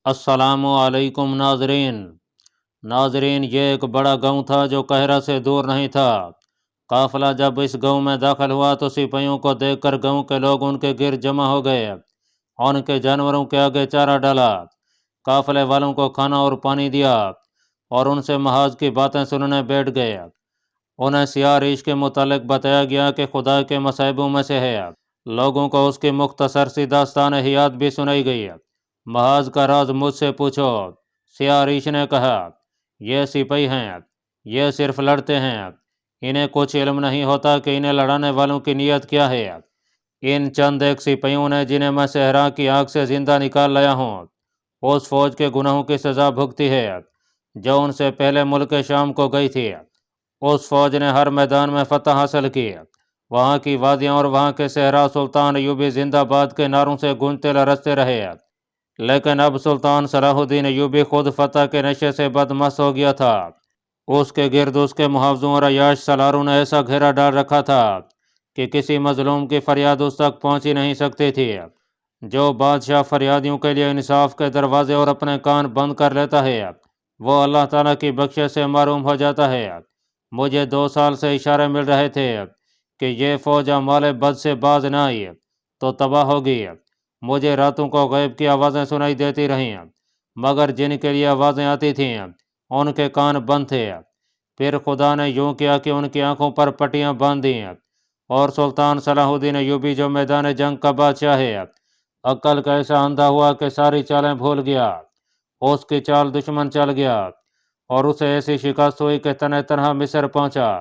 अस्सलामुअलैकुम नाजरीन, ये एक बड़ा गांव था जो कहरा से दूर नहीं था। काफिला जब इस गांव में दाखिल हुआ तो सिपाहियों को देखकर गांव के लोग उनके गिर्द जमा हो गए। उनके जानवरों के आगे चारा डाला, काफिले वालों को खाना और पानी दिया और उनसे महाज की बातें सुनने बैठ गए। उन्हें सियाह रीछ के मुतालिक बताया गया कि खुदा के मसाइबों में से है। लोगों को उसकी मुख्तसर सी दास्तान हयात भी सुनाई गई। महाज का राज मुझसे पूछो, सियाह रीछ ने कहा। ये सिपाही हैं, ये सिर्फ लड़ते हैं, इन्हें कुछ इल्म नहीं होता कि इन्हें लड़ाने वालों की नीयत क्या है। इन चंद एक सिपाहियों ने, जिन्हें मैं सहरा की आग से जिंदा निकाल लाया हूँ, उस फौज के गुनाहों की सजा भुगती है जो उनसे पहले मुल्क शाम को गई थी। उस फौज ने हर मैदान में फतह हासिल की। वहाँ की वादियाँ और वहाँ के सहरा सुल्तान अयूबी जिंदाबाद के नारों से गूंजते लरजते रहे। लेकिन अब सुल्तान सलाहुद्दीन अयूबी खुद फतह के नशे से बदमस्त हो गया था। उसके गिर्द उसके मुहावजों और अयाश सलारों ने ऐसा घेरा डाल रखा था कि किसी मजलूम की फरियाद उस तक पहुंच ही नहीं सकती थी। जो बादशाह फरियादियों के लिए इंसाफ के दरवाजे और अपने कान बंद कर लेता है, वो अल्लाह ताला की बख्शिश से महरूम हो जाता है। मुझे 2 साल से इशारे मिल रहे थे कि ये फौज अमाले बद से बाज न आई तो तबाह होगी। मुझे रातों को गैब की आवाज़ें सुनाई देती रहीं, मगर जिनके लिए आवाज़ें आती थीं उनके कान बंद थे। फिर खुदा ने यूं किया कि उनकी आंखों पर पट्टियां बांध दी और सुल्तान सलाहुद्दीन अयूबी, जो मैदान जंग का बादशाह है, अक्ल का ऐसा अंधा हुआ कि सारी चालें भूल गया। उसकी चाल दुश्मन चल गया और उसे ऐसी शिकस्त हुई कि तने तनहा मिस्र पहुंचा।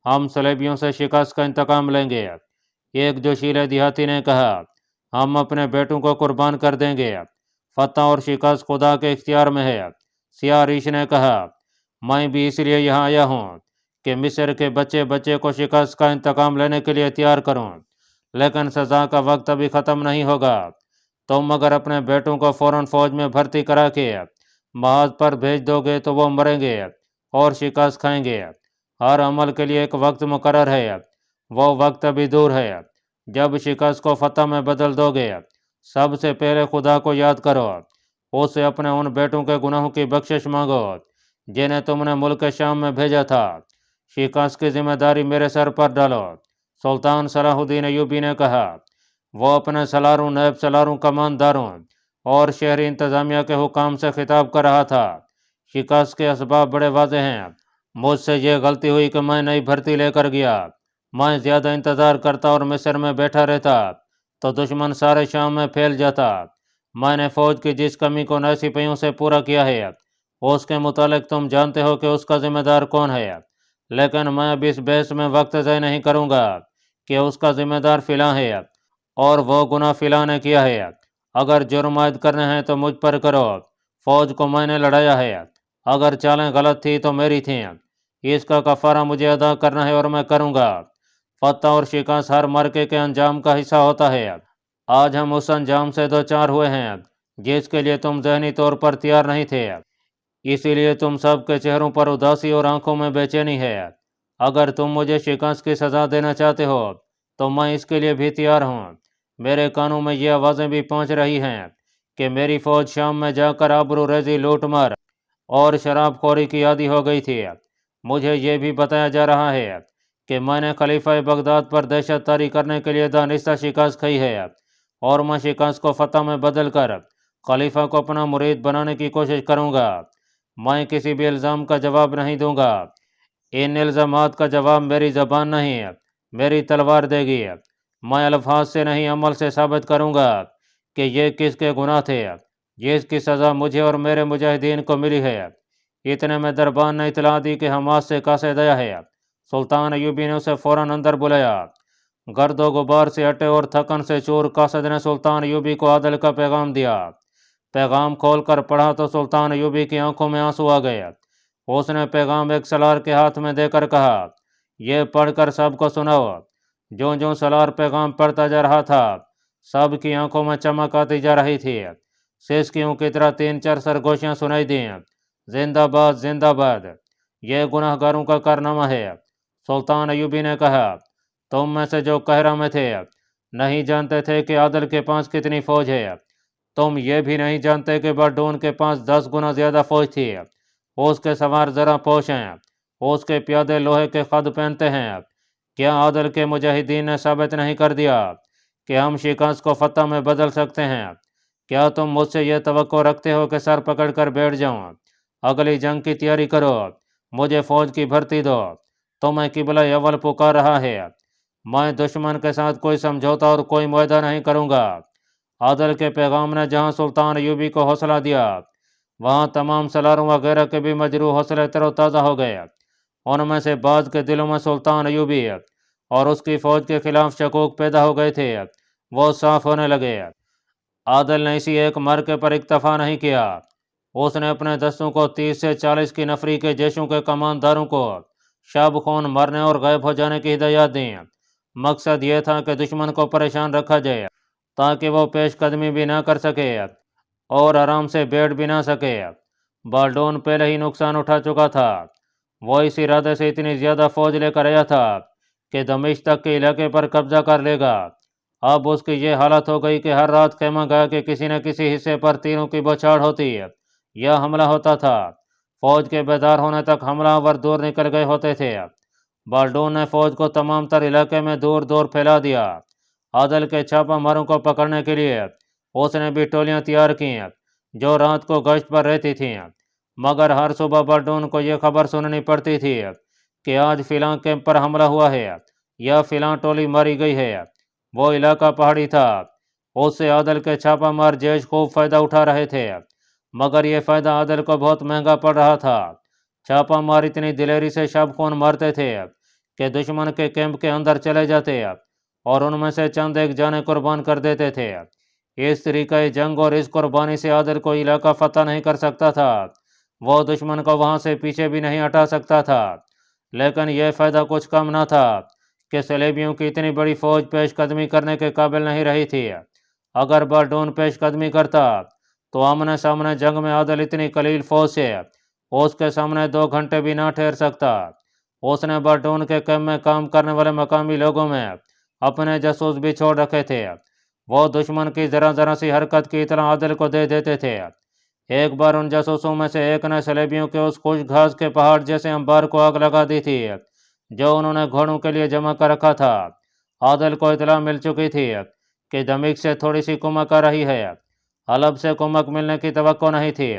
हम सलेबियों से शिकस्त का इंतकाम लेंगे, एक जोशीले देहाती ने कहा। हम अपने बेटों को कुर्बान कर देंगे, फतह और शिकस्त खुदा के इख्तियार में है। सियाह रीछ ने कहा, मैं भी इसलिए यहाँ आया हूँ कि मिस्र के बच्चे बच्चे को शिकस्त का इंतकाम लेने के लिए तैयार करूँ, लेकिन सजा का वक्त अभी ख़त्म नहीं होगा। तुम अगर अपने बेटों को फ़ौरन फौज में भर्ती करा के महाज पर भेज दोगे तो वो मरेंगे और शिकस्त खाएंगे। हर अमल के लिए एक वक्त मुकर्रर है, वो वक्त अभी दूर है जब शिकस्त को फतह में बदल दोगे। सबसे पहले खुदा को याद करो, उससे अपने उन बेटों के गुनाहों की बख्शिश मांगो जिन्हें तुमने मुल्क शाम में भेजा था। शिकस्त की जिम्मेदारी मेरे सर पर डालो, सुल्तान सलाहुद्दीन अयूबी ने कहा। वो अपने सलारों, नायब सलारों, कमानदारों और शहरी इंतजामिया के हुकाम से खिताब कर रहा था। शिकस्त के असबाब बड़े वाज़ेह हैं। मुझसे ये गलती हुई कि मैं नई भर्ती लेकर गया। मैं ज़्यादा इंतज़ार करता और मिस्र में बैठा रहता तो दुश्मन सारे शाम में फैल जाता। मैंने फ़ौज की जिस कमी को नए सिपाहियों से पूरा किया है, उसके मुतालिक तुम जानते हो कि उसका जिम्मेदार कौन है। लेकिन मैं अब इस बहस में वक्त ज़ाय नहीं करूँगा कि उसका जिम्मेदार फ़िला है और वो गुनाह फ़िला ने किया है। अगर जुर्म आयद करने हैं तो मुझ पर करो, फ़ौज को मैंने लड़ाया है। अगर चालें गलत थी तो मेरी थीं, इसका कफ़ारा मुझे अदा करना है और मैं करूँगा। फतह और शिकस्त हर मरके के अंजाम का हिस्सा होता है। आज हम उस अंजाम से दो चार हुए हैं जिसके लिए तुम ज़हनी तौर पर तैयार नहीं थे, इसीलिए तुम सब के चेहरों पर उदासी और आंखों में बेचैनी है। अगर तुम मुझे शिकस्त की सज़ा देना चाहते हो तो मैं इसके लिए भी तैयार हूँ। मेरे कानों में ये आवाज़ें भी पहुँच रही हैं कि मेरी फ़ौज शाम में जाकर आबरू रेजी, लूट मार और शराबखोरी की आदी हो गई थी। मुझे ये भी बताया जा रहा है कि मैंने खलीफा बगदाद पर दहशत तारी करने के लिए दानिस्ता शिकस्त खाई है और मैं शिकस्त को फतह में बदल कर खलीफा को अपना मुरीद बनाने की कोशिश करूँगा। मैं किसी भी इल्ज़ाम का जवाब नहीं दूंगा। इन इल्ज़ामात का जवाब मेरी ज़बान नहीं, मेरी तलवार देगी। मैं अल्फाज से नहीं, अमल से साबित करूँगा कि ये किसके गुनाह थे, जिसकी सज़ा मुझे और मेरे मुजाहिदीन को मिली है। इतने में दरबान ने इतला दी कि हमास से कासिद आया है। सुल्तान अयूबी ने उसे फ़ौरन अंदर बुलाया। गर्दो गुबार से हटे और थकन से चूर कासिद ने सुल्तान अयूबी को आदल का पैगाम दिया। पैगाम खोलकर पढ़ा तो सुल्तान अयूबी की आंखों में आंसू आ गए। उसने पैगाम एक सलार के हाथ में देकर कहा, यह पढ़कर सबको सुनाओ। जो जो सलार पैगाम पढ़ता जा रहा था, सब की आंखों में चमक आती जा रही थी। सिसकियों की तरह 3-4 सरगोशियां सुनाई दी, जिंदाबाद जिंदाबाद, यह गुनाहगारों का कारनामा है। सुल्तान अयूबी ने कहा, तुम में से जो कहरा में थे नहीं जानते थे कि आदल के पास कितनी फौज है। तुम ये भी नहीं जानते कि बरडून के पास 10 गुना ज्यादा फौज थी। उसके सवार जरा पोश हैं, उसके प्यादे लोहे के खद पहनते हैं। क्या आदल के मुजाहिदीन ने साबित नहीं कर दिया कि हम शिकस्त को फतह में बदल सकते हैं? क्या तुम मुझसे यह तवक्को रखते हो कि सर पकड़ कर बैठ जाऊं? अगली जंग की तैयारी करो, मुझे फौज की भर्ती दो। तुम्हें किबला अव्वल पुकार रहा है। मैं दुश्मन के साथ कोई समझौता और कोई मुआहदा नहीं करूंगा। आदल के पैगाम ने जहां सुल्तान अयूबी को हौसला दिया, वहां तमाम सलारों वगैरह के भी मजरूह हौसले तरोताज़ा हो गए। उनमें से बाद के दिलों में सुल्तान अयूबी और उसकी फौज के खिलाफ शकूक पैदा हो गए थे, वो साफ होने लगे। आदल ने इसी एक मरके पर इक्तफा नहीं किया। उसने अपने दस्तों को 30 से 40 की नफरी के जैशों के कमानदारों को शब खून मरने और गायब हो जाने की हिदायत दी। मकसद यह था कि दुश्मन को परेशान रखा जाए ताकि वो पेश कदमी भी ना कर सके और आराम से बैठ भी ना सके। बाल्डोन पहले ही नुकसान उठा चुका था। वो इस इरादे से इतनी ज़्यादा फौज लेकर आया था कि दमिश्क तक के इलाके पर कब्जा कर लेगा। अब उसकी ये हालत हो गई कि हर रात खेमा गा के किसी न किसी हिस्से पर तीरों की बौछार होती या हमला होता था। फौज के बेदार होने तक हमलावर दूर निकल गए होते थे। बाल्डोन ने फौज को तमाम तर इलाके में दूर दूर फैला दिया। आदल के छापा मारों को पकड़ने के लिए उसने भी टोलियां तैयार की जो रात को गश्त पर रहती थीं। मगर हर सुबह बाल्डोन को यह खबर सुननी पड़ती थी कि आज फिलां कैंप पर हमला हुआ है या फिलां टोली मारी गई है। वो इलाका पहाड़ी था, उससे आदल के छापा मार जैश खूब फायदा उठा रहे थे, मगर यह फायदा आदल को बहुत महंगा पड़ रहा था। छापा मार इतनी दिलेरी से शब खून मारते थे कि दुश्मन के कैंप के अंदर चले जाते और उनमें से चंद एक जाने कुर्बान कर देते थे। इस तरीके जंग और इस कुर्बानी से आदल को इलाका फतह नहीं कर सकता था। वो दुश्मन को वहां से पीछे भी नहीं हटा सकता था। लेकिन यह फायदा कुछ कम न था कि सलेबियों की इतनी बड़ी फौज पेशकदमी करने के काबिल नहीं रही थी। अगर बाल्डोन पेशकदमी करता तो आमने सामने जंग में आदल इतनी कलील फौज से उसके सामने 2 घंटे भी ना ठहर सकता। उसने बाल्डोन के कैंप में काम करने वाले मकामी लोगों में अपने जासूस भी छोड़ रखे थे। वो दुश्मन की जरा जरा सी हरकत की इतना आदल को दे देते थे। एक बार उन जासूसों में से एक ने सलेबियों के उस खुश घास के पहाड़ जैसे अंबार को आग लगा दी थी जो उन्होंने घोड़ों के लिए जमा कर रखा था। आदल को इतला मिल चुकी थी कि दमिश्क से थोड़ी सी कुमक आ रही है। हलब से कुमक मिलने की तवक्को नहीं थी।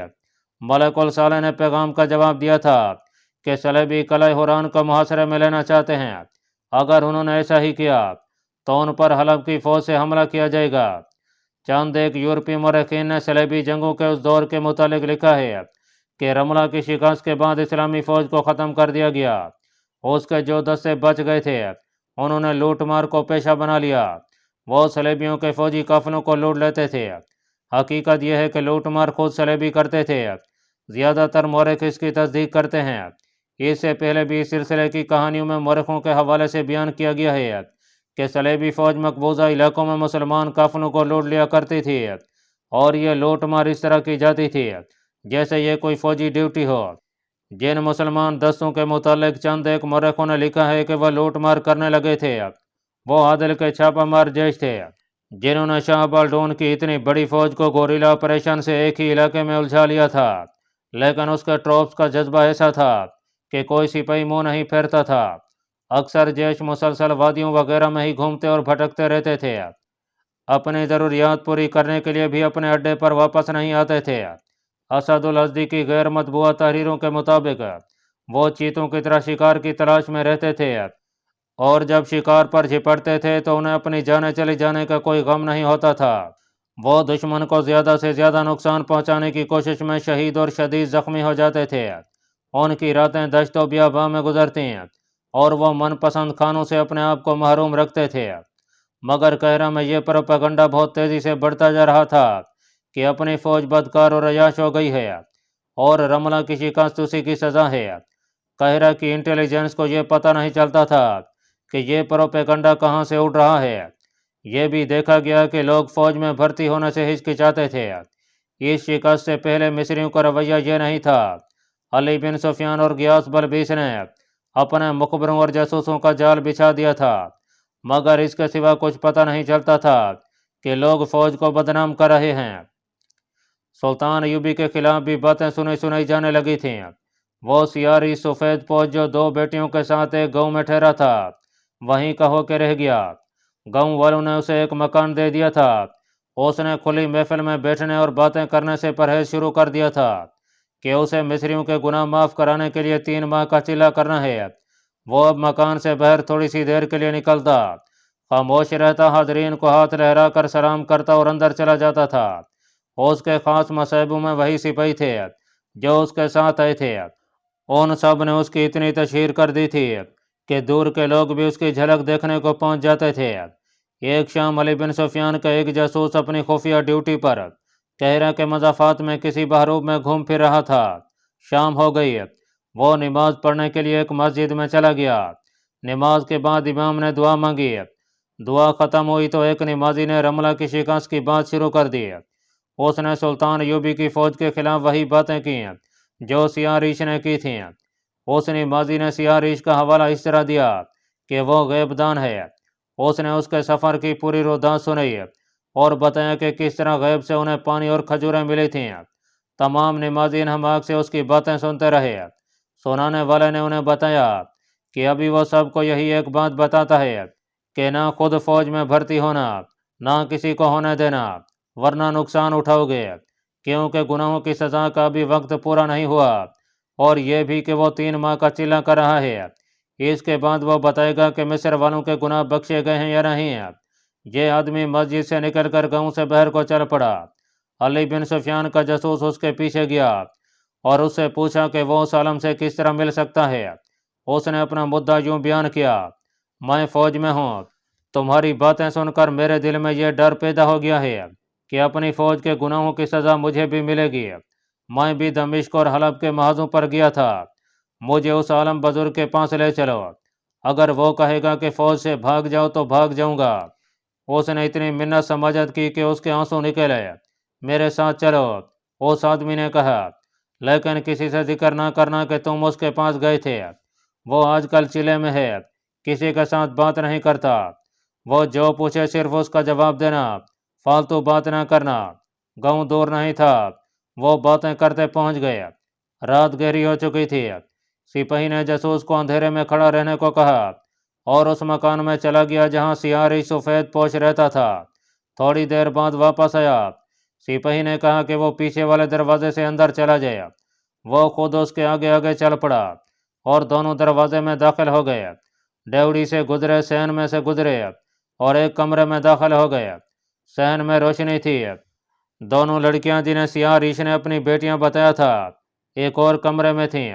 मलकुल साले ने पैगाम का जवाब दिया था कि सलेबी कलह हुरान को मुहासरे में लेना चाहते हैं। अगर उन्होंने ऐसा ही किया तो उन पर हलब की फौज से हमला किया जाएगा। चंद एक यूरोपीय मौरखीन ने सलेबी जंगों के उस दौर के मुतालिक लिखा है कि रमला की शिकस्त के बाद इस्लामी फौज को ख़त्म कर दिया गया। उसके जो दस्ते बच गए थे उन्होंने लूट मार को पेशा बना लिया। वो सलेबियों के फौजी काफिलों को लूट लेते थे। हकीकत यह है कि लूट मार खुद सलेबी करते थे। ज़्यादातर मौरख इसकी तस्दीक करते हैं। इससे पहले भी इस सिलसिले की कहानियों में मौरखों के हवाले से बयान किया गया है कि सलेबी फौज मकबूजा इलाकों में मुसलमान काफिलों को लूट लिया करती थी और ये लूट मार इस तरह की जाती थी जैसे ये कोई फौजी ड्यूटी हो। जिन मुसलमान दस्तों के मुतालिक चंद एक मौरखों ने लिखा है कि वह लूट मार करने लगे थे, वो आदिल के छापा मार जैश थे जिन्होंने शाह बाल्डोन की इतनी बड़ी फौज को गोरिल्ला ऑपरेशन से एक ही इलाके में उलझा लिया था। लेकिन उसके ट्रॉप्स का जज्बा ऐसा था कि कोई सिपाही मुंह नहीं फेरता था। अक्सर जैश मुसलसल वादियों वगैरह में ही घूमते और भटकते रहते थे। अपनी ज़रूरियात पूरी करने के लिए भी अपने अड्डे पर वापस नहीं आते थे। असदुल अज़दी की गैर मतबूआ तहरीरों के मुताबिक वो चीतों की तरह शिकार की तलाश में रहते थे और जब शिकार पर झिपटते थे तो उन्हें अपनी जाने चली जाने का कोई गम नहीं होता था। वो दुश्मन को ज़्यादा से ज़्यादा नुकसान पहुंचाने की कोशिश में शहीद और शदीद ज़ख्मी हो जाते थे। उनकी रातें दश्तो बियाबा में गुजरती और वो मनपसंद खानों से अपने आप को महरूम रखते थे। मगर कहरा में यह प्रोपेगंडा बहुत तेज़ी से बढ़ता जा रहा था कि अपनी फौज बदकार और अयाश हो गई है और रमला की शिकस्त उसी की सज़ा है। कहरा की इंटेलिजेंस को यह पता नहीं चलता था कि यह प्रोपेगंडा कहाँ से उड़ रहा है। यह भी देखा गया कि लोग फौज में भर्ती होने से हिचकिचाते थे। इस शिकस्त से पहले मिस्रियों का रवैया यह नहीं था। अली बिन सुफियान और गियास बलबीस ने अपने मुखबरों और जासूसों का जाल बिछा दिया था, मगर इसके सिवा कुछ पता नहीं चलता था कि लोग फौज को बदनाम कर रहे हैं। सुल्तान अयूबी के खिलाफ भी बातें सुनाई जाने लगी थीं। वो सियारी सफ़ेद पोश जो 2 बेटियों के साथ एक गांव में ठहरा था, वहीं का होके रह गया। गांव वालों ने उसे एक मकान दे दिया था। उसने खुली महफिल में बैठने और बातें करने से परहेज शुरू कर दिया था कि उसे मिस्रियों के गुनाह माफ़ कराने के लिए 3 माह का चिल्ला करना है। वो अब मकान से बाहर थोड़ी सी देर के लिए निकलता, खामोश रहता, हाजरीन को हाथ लहरा कर सलाम करता और अंदर चला जाता था। उसके खास मसहबों में वही सिपाही थे जो उसके साथ आए थे। उन सब ने उसकी इतनी तशहीर कर दी थी कि दूर के लोग भी उसकी झलक देखने को पहुंच जाते थे। एक शाम अली बिन सुफियान का एक जासूस अपनी खुफिया ड्यूटी पर कहरा के मज़ाफ़ात में किसी बहरूब में घूम फिर रहा था। शाम हो गई। वो नमाज पढ़ने के लिए एक मस्जिद में चला गया। नमाज के बाद इमाम ने दुआ मांगी। दुआ ख़त्म हुई तो एक नमाजी ने रमला की शिकस्त की बात शुरू कर दी। उसने सुल्तान अयूबी की फ़ौज के खिलाफ वही बातें की जो सियारीश ने की थीं। उस नमाजी ने सियारीश का हवाला इस तरह दिया कि वो गैबदान है। उसने उसके सफ़र की पूरी रुदात सुनाई और बताया कि किस तरह गैब से उन्हें पानी और खजूरें मिली थीं। तमाम नमाजीन हमाक से उसकी बातें सुनते रहे। सुनाने वाले ने उन्हें बताया कि अभी वो सबको यही एक बात बताता है कि ना खुद फौज में भर्ती होना, ना किसी को होने देना, वरना नुकसान उठाओगे, क्योंकि गुनाहों की सज़ा का भी वक्त पूरा नहीं हुआ। और यह भी कि वो 3 माह का चिल्ला कर रहा है। इसके बाद वो बताएगा कि मिस्र वालों के गुनाह बख्शे गए हैं या नहीं। ये आदमी मस्जिद से निकलकर गांव से बाहर को चल पड़ा। अली बिन सुफियान का जासूस उसके पीछे गया और उससे पूछा कि वो उस आलम से किस तरह मिल सकता है। उसने अपना मुद्दा यूं बयान किया, मैं फौज में हूँ। तुम्हारी बातें सुनकर मेरे दिल में यह डर पैदा हो गया है कि अपनी फौज के गुनाहों की सज़ा मुझे भी मिलेगी। मैं भी दमिश्क और हलब के महाजों पर गया था। मुझे उस आलम बुजुर्ग के पास ले चलो। अगर वो कहेगा कि फौज से भाग जाओ तो भाग जाऊंगा। उसने इतनी मिन्नत समाजत की कि उसके आंसू निकले। मेरे साथ चलो, उस आदमी ने कहा, लेकिन किसी से जिक्र ना करना कि तुम उसके पास गए थे। वो आजकल चिले में है, किसी के साथ बात नहीं करता। वो जो पूछे सिर्फ उसका जवाब देना, फालतू बात ना करना। गांव दूर नहीं था। वो बातें करते पहुंच गए। रात गहरी हो चुकी थी। सिपाही ने जासूस को अंधेरे में खड़ा रहने को कहा और उस मकान में चला गया जहां सियारी सफ़ेद पोश रहता था। थोड़ी देर बाद वापस आया। सिपाही ने कहा कि वो पीछे वाले दरवाजे से अंदर चला जाए। वो खुद उसके आगे आगे चल पड़ा और दोनों दरवाजे में दाखिल हो गए। डेवड़ी से गुजरे, सहन में से गुजरे और एक कमरे में दाखिल हो गए। सहन में रोशनी थी। दोनों लड़कियां जिन्हें सियारीश ने अपनी बेटियां बताया था एक और कमरे में थीं।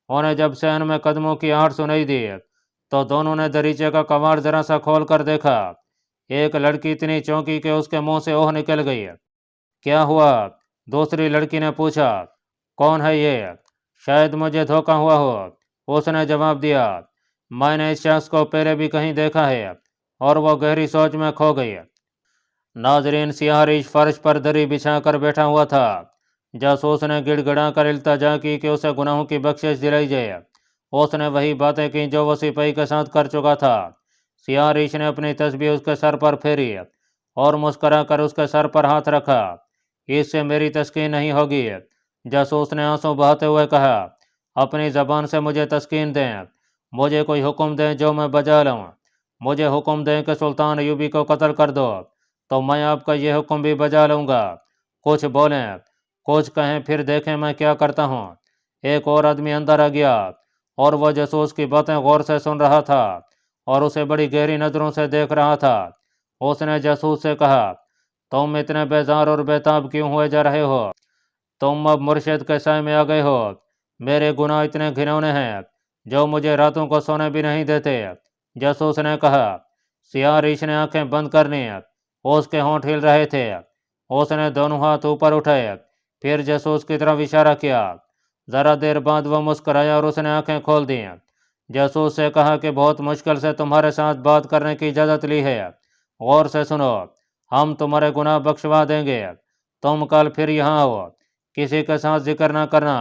उन्हें जब सहन में कदमों की आहट सुनाई दी तो दोनों ने दरीचे का कवाड़ जरा सा खोल कर देखा। एक लड़की इतनी चौंकी कि उसके मुंह से ओह निकल गई। क्या हुआ? दूसरी लड़की ने पूछा। कौन है ये? शायद मुझे धोखा हुआ हो, उसने जवाब दिया। मैंने इस शख्स को पहले भी कहीं देखा है। और वो गहरी सोच में खो गई। नाजरीन, सियारीश फर्श पर दरी बिछा कर बैठा हुआ था। जासूस ने गिड़गिड़ा कर इल्तजा की कि उसे गुनाहों की बख्शिश दिलाई जाए। उसने वही बातें की जो वो सिपाही के साथ कर चुका था। सियारीश ने अपनी तस्बीह उसके सर पर फेरी और मुस्करा कर उसके सर पर हाथ रखा। इससे मेरी तस्कीन नहीं होगी, जासूस ने आंसू बहाते हुए कहा। अपनी ज़बान से मुझे तस्कीन दें। मुझे कोई हुक्म दें जो मैं बजा लूँ। मुझे हुक्म दें कि सुल्तान अयूबी को कत्ल कर दो तो मैं आपका यह हुक्म भी बजा लूँगा। कुछ बोलें, कुछ कहें, फिर देखें मैं क्या करता हूँ। एक और आदमी अंदर आ गया और वह जासूस की बातें गौर से सुन रहा था और उसे बड़ी गहरी नज़रों से देख रहा था। उसने जासूस से कहा, तुम इतने बेजार और बेताब क्यों हुए जा रहे हो? तुम अब मुर्शिद के साय में आ गए हो। मेरे गुनाह इतने घिनौने हैं जो मुझे रातों को सोने भी नहीं देते, जासूस ने कहा। सियारीश ने आंखें बंद कर ली। उसके होंठ हिल रहे थे। उसने दोनों हाथ ऊपर उठाए, फिर जासूस की तरफ इशारा किया। ज़रा देर बाद वह मुस्कराया और उसने आंखें खोल दी। जासूस से कहा कि बहुत मुश्किल से तुम्हारे साथ बात करने की इजाज़त ली है। गौर से सुनो, हम तुम्हारे गुनाह बख्शवा देंगे। तुम कल फिर यहाँ आओ। किसी के साथ जिक्र ना करना,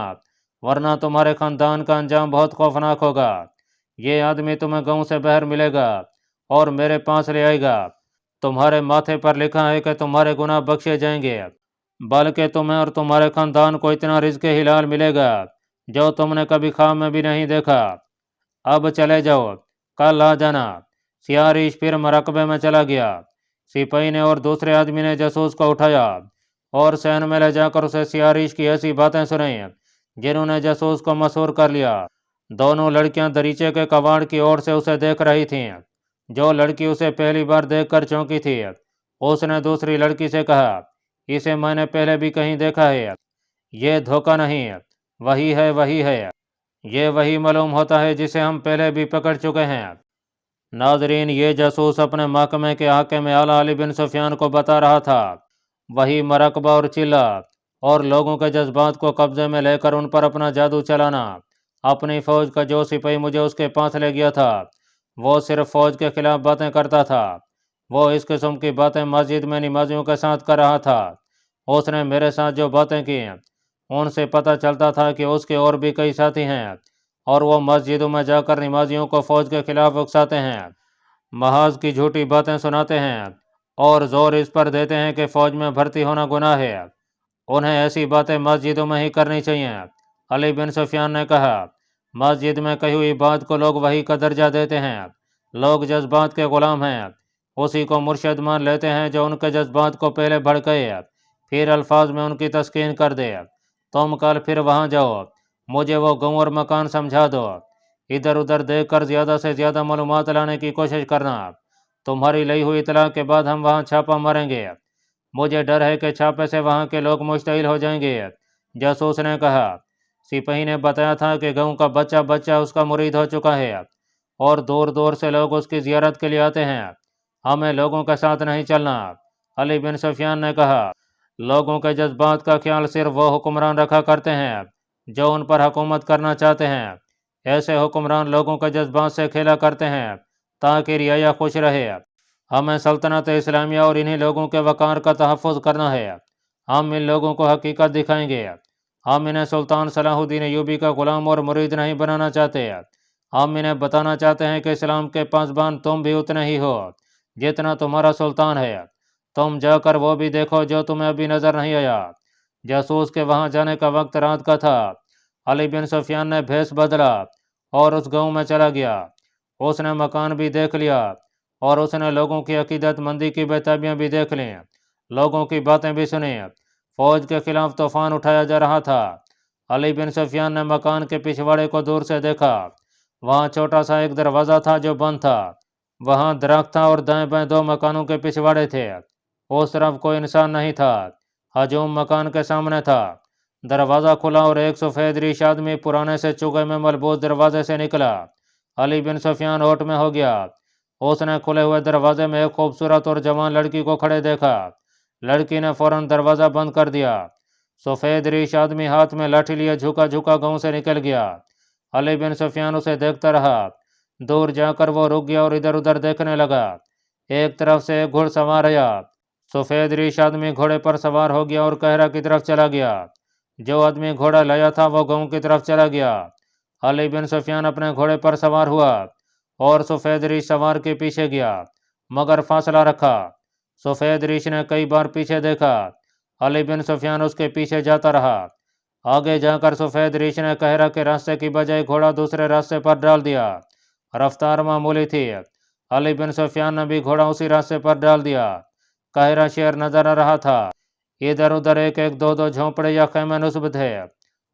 वरना तुम्हारे खानदान का अंजाम बहुत खौफनाक होगा। ये आदमी तुम्हें गांव से बाहर मिलेगा और मेरे पास ले आएगा। तुम्हारे माथे पर लिखा है कि तुम्हारे गुनाह बख्शे जाएंगे। बल्कि तुम्हें और तुम्हारे खानदान को इतना रिज़्क़ हिलाल मिलेगा जो तुमने कभी ख्वाब में भी नहीं देखा। अब चले जाओ, कल आ जाना। सियारिश फिर मरकबे में चला गया। सिपाही ने और दूसरे आदमी ने जासूस को उठाया और सहन में ले जाकर उसे सियारिश की ऐसी बातें सुनाई जिन्होंने जासूस को मशहूर कर लिया। दोनों लड़कियां दरीचे के कबाड़ की ओर से उसे देख रही थीं। जो लड़की उसे पहली बार देखकर चौंकी थी, उसने दूसरी लड़की से कहा, इसे मैंने पहले भी कहीं देखा है। ये धोखा नहीं, वही है, वही है। ये वही मालूम होता है जिसे हम पहले भी पकड़ चुके हैं। नाजरीन, ये जासूस अपने महकमे के हाकिम आला अली बिन सुफियान को बता रहा था वही मरकबा और चिल्ला और लोगों के जज्बात को कब्जे में लेकर उन पर अपना जादू चलाना। अपनी फौज का जो सिपाही मुझे उसके पास ले गया था वो सिर्फ फौज के खिलाफ बातें करता था। वो इस किस्म की बातें मस्जिद में नमाजियों के साथ कर रहा था। उसने मेरे साथ जो बातें की उनसे पता चलता था कि उसके और भी कई साथी हैं और वो मस्जिदों में जाकर नमाजियों को फौज के खिलाफ उकसाते हैं, महाज की झूठी बातें सुनाते हैं और जोर इस पर देते हैं कि फौज में भर्ती होना गुनाह है। उन्हें ऐसी बातें मस्जिदों में ही करनी चाहिए। अली बिन सुफियान ने कहा, मस्जिद में कही हुई बात को लोग वही का दर्जा देते हैं। लोग जज्बात के गुलाम हैं, उसी को मुर्शद मान लेते हैं जो उनके जज्बात को पहले भड़काए फिर अल्फाज में उनकी तस्कीन कर दे। तुम कल फिर वहां जाओ, मुझे वो गाँव और मकान समझा दो। इधर उधर देखकर ज़्यादा से ज़्यादा मालूमात लाने की कोशिश करना। तुम्हारी ली हुई इतला के बाद हम वहाँ छापा मारेंगे। मुझे डर है कि छापे से वहाँ के लोग मुश्तइल हो जाएंगे। जासूस ने कहा, सिपाही ने बताया था कि गाँव का बच्चा बच्चा उसका मुरीद हो चुका है और दूर दूर से लोग उसकी ज़ियारत के लिए आते हैं। हमें लोगों के साथ नहीं चलना। अली बिन सुफियान ने कहा, लोगों के जज्बात का ख्याल सिर्फ वो हुक्मरान रखा करते हैं जो उन पर हुकूमत करना चाहते हैं। ऐसे हुक्मरान लोगों के जज्बात से खेला करते हैं ताकि रियाया खुश रहे। हमें सल्तनत इस्लामिया और इन्हीं लोगों के वक़ार का तहफ़्फ़ुज़ करना है। हम इन लोगों को हकीकत दिखाएंगे। हम इन्हें सुल्तान सलाहुद्दीन अय्यूबी का ग़ुलाम और मुरीद नहीं बनाना चाहते। हम इन्हें बताना चाहते हैं कि इस्लाम के पासबान तुम भी उतने ही हो जितना तुम्हारा सुल्तान है। तुम जाकर वो भी देखो जो तुम्हें अभी नज़र नहीं आया। जासूस के वहाँ जाने का वक्त रात का था। अली बिन सुफियान ने भेस बदला और उस गाँव में चला गया। उसने मकान भी देख लिया और उसने लोगों की अकीदतमंदी की बेताबियाँ भी देख लीं, लोगों की बातें भी सुनी। फौज के खिलाफ तूफान उठाया जा रहा था। अली बिन सुफियान ने मकान के पिछवाड़े को दूर से देखा। वहाँ छोटा सा एक दरवाज़ा था जो बंद था। वहाँ दरख्त था और दाएं बाएं दो मकानों के पिछवाड़े थे। उस तरफ कोई इंसान नहीं था। हजूम मकान के सामने था। दरवाज़ा खुला और एक सफ़ेद रीश आदमी पुराने से चुगे में मलबूस दरवाजे से निकला। अली बिन सुफियान होठ में हो गया। उसने खुले हुए दरवाजे में एक खूबसूरत और जवान लड़की को खड़े देखा। लड़की ने फौरन दरवाज़ा बंद कर दिया। सफ़ेद रीश आदमी हाथ में लाठी लिए झुका झुका गाँव से निकल गया। अली बिन सुफियान उसे देखता रहा। दूर जाकर वो रुक गया और इधर उधर देखने लगा। एक तरफ से एक घुड़सवार आया। सफ़ेद रीश आदमी घोड़े पर सवार हो गया और कहरा की तरफ चला गया। जो आदमी घोड़ा लाया था वो गाँव की तरफ चला गया। अली बिन सुफियान अपने घोड़े पर सवार हुआ और सफ़ेद रीश सवार के पीछे गया, मगर फासला रखा। सफ़ेद रीश ने कई बार पीछे देखा। अली बिन सुफियान उसके पीछे जाता रहा। आगे जाकर सफ़ेद रीश ने कहरा के रास्ते की बजाय घोड़ा दूसरे रास्ते पर डाल दिया। रफ्तार मामूली थी। अली बिन सुफियान ने भी घोड़ा उसी रास्ते पर डाल दिया। कहरा शहर नजर आ रहा था। इधर उधर एक एक दो दो झोंपड़े या खेमे नुस्ब थे।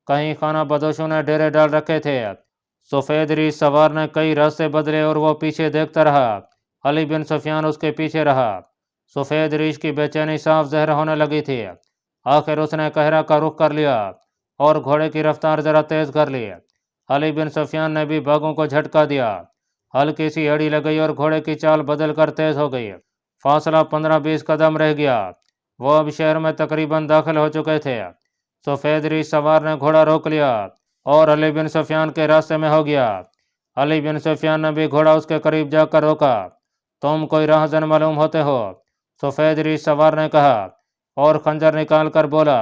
कहीं खाना बदोशों ने डेरे डाल रखे थे। सफ़ेद रीश सवार ने कई रास्ते बदले और वो पीछे देखता रहा। अली बिन सुफियान उसके पीछे रहा। सफ़ेद रीश की बेचैनी साफ ज़हर होने लगी थी। आखिर उसने कहरा का रुख कर लिया और घोड़े की रफ्तार ज़रा तेज़ कर ली। अली बिन सुफियान ने भी बागों को झटका दिया। हल्की सी एड़ी लगाई और घोड़े की चाल बदल कर तेज़ हो गई। फासला 15-20 कदम रह गया। वो अब शहर में तकरीबन दाखिल हो चुके थे। सफ़ेद रीश सवार ने घोड़ा रोक लिया और अली बिन सुफियान के रास्ते में हो गया। अली बिन सुफियान ने भी घोड़ा उसके करीब जाकर रोका। तुम कोई राहज़न मालूम होते हो, सफ़ेद रीश सवार ने कहा और खंजर निकाल कर बोला,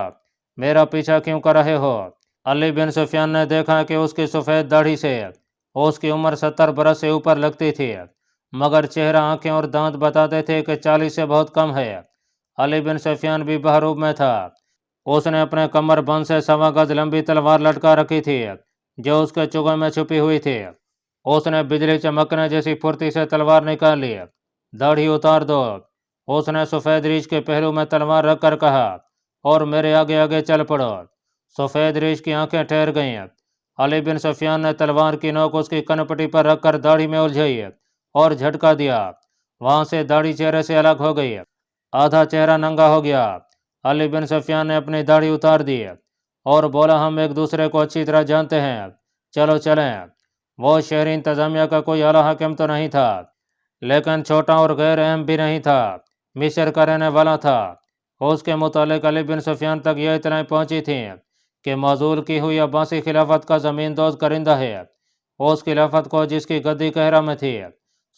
मेरा पीछा क्यों कर रहे हो? अली बिन सुफियान ने देखा कि उसकी सफ़ेद दाढ़ी से उसकी उम्र 70 बरस से ऊपर लगती थी, मगर चेहरा, आंखें और दांत बताते थे कि 40 से बहुत कम है। अली बिन सुफियान भी बहरूब में था। उसने अपने कमर बंद से 1.25 गज लंबी तलवार लटका रखी थी जो उसके चुगन में छुपी हुई थी। उसने बिजली चमकने जैसी फुर्ती से तलवार निकाल ली। दाढ़ी उतार दो, उसने सफ़ेद रीछ के पहलू में तलवार रखकर कहा, और मेरे आगे आगे चल पड़ो। सफ़ेद रीछ की आंखें ठहर गईं। अली बिन सुफियान ने तलवार की नोक उसकी कनपटी पर रखकर दाढ़ी में उलझाई और झटका दिया। वहां से दाढ़ी चेहरे से अलग हो गई, आधा चेहरा नंगा हो गया। अली बिन सुफियान ने अपनी दाढ़ी उतार दी और बोला, हम एक दूसरे को अच्छी तरह जानते हैं, चलो चलें। वो शहरी इंतजामिया का कोई आला हाकिम तो नहीं था, लेकिन छोटा और गैर अहम भी नहीं था, मिस्र का रहने वाला था। उसके मुतालिक अली बिन सुफियान तक यह इतलाएं पहुंची थी कि मौजूल की हुई अब्बासी खिलाफत का ज़मींदोज़ करिंदा है। उस खिलाफत को जिसकी गद्दी कहरा में थी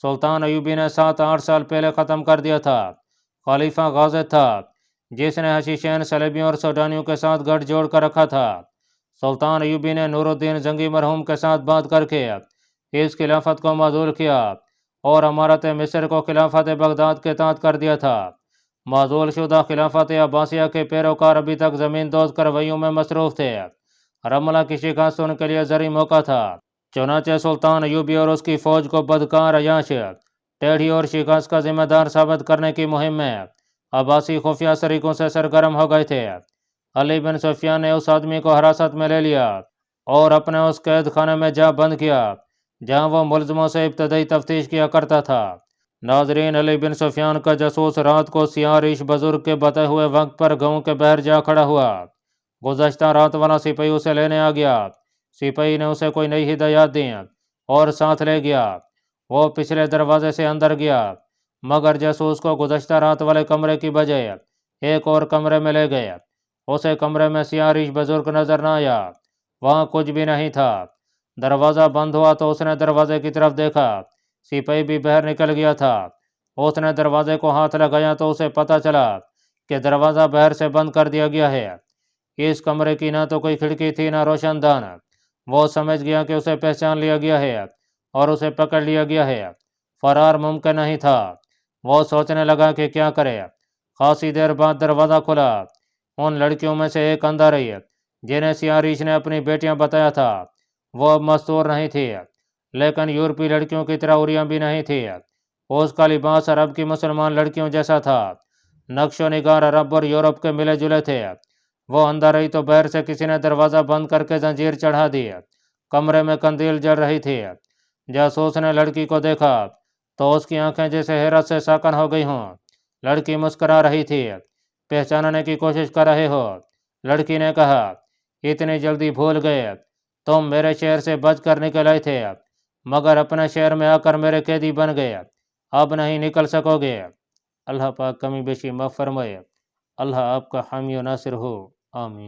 सुल्तान अयूबी ने 7-8 साल पहले ख़त्म कर दिया था। खलीफा गाज़िद था जिसने हशीशैन सलेबियों और सूडानियों के साथ गठजोड़ कर रखा था। सुल्तान अयूबी ने नूरुद्दीन जंगी मरहूम के साथ बात करके इस खिलाफत को मौजूल किया और अमारत मिस्र को खिलाफत बगदाद के तहत कर दिया था। मौजूल शुदा खिलाफत अब्बासिया के पैरोकार अभी तक ज़मींदोज़ करवैयों में मसरूफ़ थे। रमला की शिकस्त उनके लिए ज़री मौका था। चुनांचे सुल्तान अयूबी और उसकी फ़ौज को बदकार, अयाश, टेढ़ी और शिकस्त का जिम्मेदार साबित करने की मुहिम में अब्बासी खुफिया तरीकों से सरगर्म हो गए थे। अली बिन सुफियान ने उस आदमी को हिरासत में ले लिया और अपने उस कैद खाने में जा बंद किया जहां वो मुलजमों से इब्तदाई तफ्तीश किया करता था। नाजरीन, अली बिन सुफियान का जासूस रात को सियाह रीश बुजुर्ग के बताए हुए वक्त पर गाँव के बाहर जा खड़ा हुआ। गुज़श्ता रात वाला सिपाही उसे लेने आ गया। सिपाही ने उसे कोई नई हिदायत दी और साथ ले गया। वो पिछले दरवाजे से अंदर गया, मगर जासूस को गुज़श्ता रात वाले कमरे की बजाय एक और कमरे में ले गए। उसे कमरे में सियाह रीश बुजुर्ग नजर न आया, वहाँ कुछ भी नहीं था। दरवाज़ा बंद हुआ तो उसने दरवाजे की तरफ देखा, सिपाही भी बाहर निकल गया था। उसने दरवाजे को हाथ लगाया तो उसे पता चला कि दरवाज़ा बाहर से बंद कर दिया गया है। इस कमरे की ना तो कोई खिड़की थी ना रोशनदान। वो समझ गया कि उसे पहचान लिया गया है और उसे पकड़ लिया गया है। फरार मुमकिन नहीं था। वो सोचने लगा कि क्या करे। खासी देर बाद दरवाज़ा खुला। उन लड़कियों में से एक अंदर आई जिन्हें सियाह रीछ ने अपनी बेटियां बताया था। वो अब मस्तूर नहीं थी, लेकिन यूरोपी लड़कियों की तरह उरियां भी नहीं थी। उसका लिबास अरब की मुसलमान लड़कियों जैसा था। नक्शो निगार अरब और यूरोप के मिले जुले थे। वो अंदर आई तो बाहर से किसी ने दरवाज़ा बंद करके जंजीर चढ़ा दी। कमरे में कंदील जल रही थी। जासूस ने लड़की को देखा तो उसकी आंखें जैसे हैरत से साकन हो गई हों। लड़की मुस्करा रही थी। पहचानने की कोशिश कर रहे हो? लड़की ने कहा, इतनी जल्दी भूल गए? तुम मेरे शहर से बच कर निकल आए थे, मगर अपने शहर में आकर मेरे कैदी बन गए। अब नहीं निकल सकोगे। अल्लाह पाक कमी बेशी माफ़ फरमाए। अल्लाह आपका हामी और नासिर हो। आमीन।